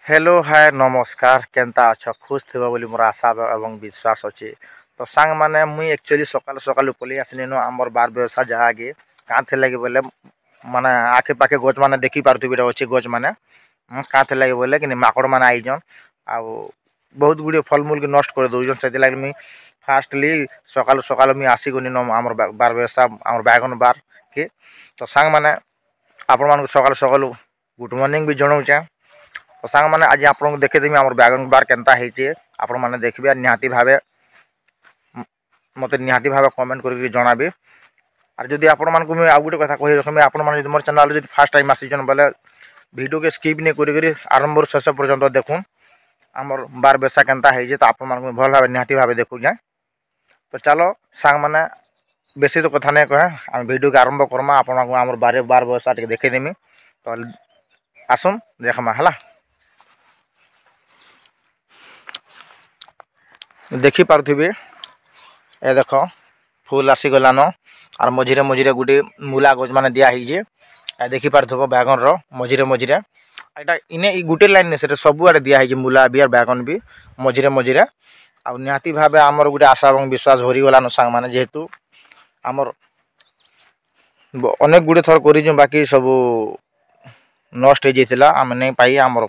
Hello hi नमस्कार Kenta अछ खुश थिबा बोली मोर आशा एवं विश्वास अछि। तो सांग माने मुई एक्चुअली सकाल सकाल पलि आसनी नो हमर बार व्यवसाय जहा गे का थे लगे बोले माने आखे पाखे गज माने देखि पारथुबी अछि गज माने का थे लगे बोले कि माकड़ माने आई जन आ बहुत गुडी फल मूल के नष्ट कर दउ जन सेति लागि मुई फास्टली सकाल सकाल मुई आसी गनी नो हमर बार व्यवसाय हमर बैगन बार के। तो सांग माने आपण मान सकाल सकाल गुड मॉर्निंग भी जणाउ छ। तो सांग माने आज आपन देखेदेमी आम बैगन बार केनता होइए आपण मैंने देखिए निहाती भावे मत निहाती भावे कमेंट करके जनाबे। और जदि आपण मान को आ गोटे कथा कहि रखमी आपण मान मोर चैनल जदि फर्स्ट टाइम आसीजन बोले वीडियो के स्किप नहीं करी आरंभ शेष पर्यंत देखून आमर बार बेसा केनता होइए। तो आपण मान को भल भाव निहाती भावे देखू जाए। तो चलो सांग माने बेसी तो कथा नहीं कहे आम वीडियो के आरंभ करमा आपण को आमर बारे बार बेसा देखेदेमी। तो आसुन देखमा है देखी पार्थ्वे ए देख फूल आसीगलान और मझीरे मझीरे गोटे मूला गज मान दिखाई देखी पार्थ्व बैगन रझीरे मझीरे यहाँ इने गोटे लाइन से सब आड़े दिखाई मूला भी और बैगन भी मझीरे मझीरे आ निहाती भाव आमर गोटे आशा और विश्वास भरीगलान सांग मैंने जेहेतु आमर अनेक गुड़े थर कर बाकी सब नष्ट हो जाता आम नहीं पाई आमर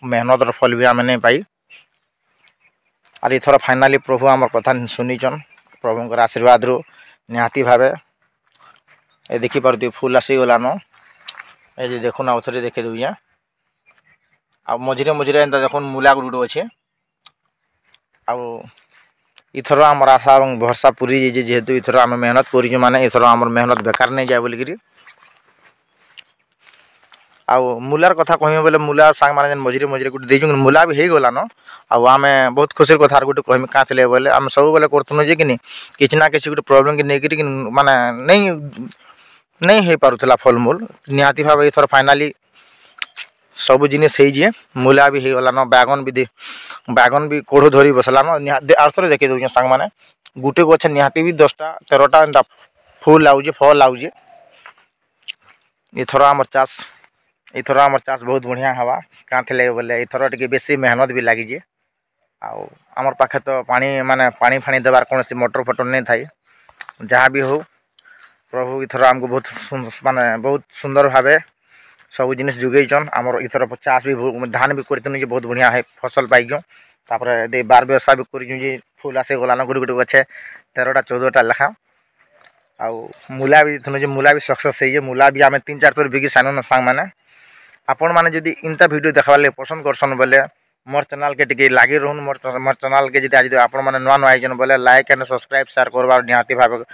मेहनतर फल भी आम नहीं पाई। और इथर फाइनाली प्रभु आमर कथा शुनिचन प्रभुंर आशीर्वाद रु निहाती भावे ए देखी पार्थ फूल आसीगलान ये देखुन आउ थे देखे दूजे आ मझीरे मझीरे एंता देखुन मूला गुड़ अच्छे आथर आमर आशा और भरसा पूरी जाइए जेहेतु इथर आम मेहनत कर माने इथर आमर मेहनत बेकार नहीं जाए बोलिकी। आउ मूलार कथा कहमे बोले मूला सांग माने मझीरे मझीरे गोटे देजु मूला भी हो गलान आम बहुत खुशी कथा गोटे कहमी क्या थे बोले आम सब बेले करथुन जे कि ना कि गोटे प्रोब्लेम की नहीं माने नहीं हो पारुला फलमूल निहाती भाव इथर फाइनाली सब जिनिस मूला भी हो गलान बैगन भी कोढ़ धरी बसलान आर देखी दूचे सांग माने गोटे गछ निहाती भी 10टा 13टा एंता फूल आउे फल आउे। इथर आमर चाष बहुत बढ़िया हवा क्या थे बोले इथर टे बेसी मेहनत भी लगी आमर पाखे तो पानी माने पानी फाणी देवार कौन मोटर फटर नहीं थाई जहाँ भी हो प्रभु इथर आमको बहुत माने बहुत सुंदर भावे सब जिनिस जुगेचन आमर इथर चाष भी धान भी कर बहुत बढ़िया है फसल पाइज तापर बार व्यवसाय भी कर फूल आसे गलान गोटे गोटे गछे 13टा 14टा लेखा आउ मूला भी मूला भी सक्सेस है मूला भी आम 3-4 थर बिकी सानु सांग मैंने आपण मैंने जदि इंता वीडियो देखा पसंद करसन बोले मोर चैनल के टिके लगी रहून मोर चैनल के जब आज आपण मैंने नुआ नुआ आइजन बोले लाइक एंड सब्सक्राइब शेयर करवार निहाती भाव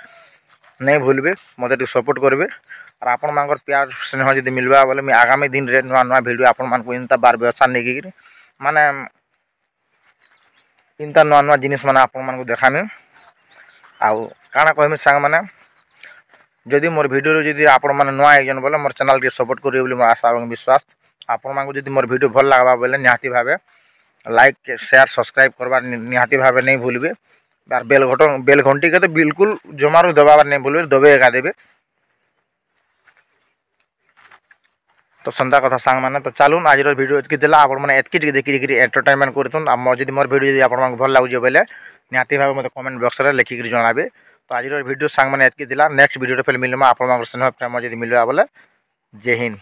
नहीं भूलबे मत सपोर्ट करेंगे। और आपण मान प्यार स्नेह जब मिलवा बोले मैं आगामी दिन रे नुआ नुआ वीडियो आपण मान इंता बार व्यवसाय नहीं माने इंता नुआ नुआ जिनिस माने आपण मान देखामी आउ काना कहमी सांग माने जदि मोर वीडियो जदि आपण मैंने नुआ आइजन बोले मोर चैनल के सपोर्ट करेंगे बोली मोर आशा और विश्वास आपण मान जदि मोर वीडियो भल लगवा बोले निहाती भाव लाइक शेयर सब्सक्राइब करवार निहाती भाव नहीं भूलबे। यार बेल घंटी के तो बिल्कुल जमारू दबावर नहीं भूलबे दबे एका देवे। तो संता कथा सांग माने तो चलून आज वीडियो एतकी देला आपण माने एतकी देखि एंटरटेनमेंट करथुन आ जदि मोर वीडियो जदि आपण भल लागुजे बोले निहाती भाव मते कमेंट बॉक्स रे लिखि जणाबे। तो आज वीडियो सांग माने एतकी देला नेक्स्ट वीडियो फिर मिलमा आपण स्नेह प्रेम जदि मिलवा बोले जय हिंद।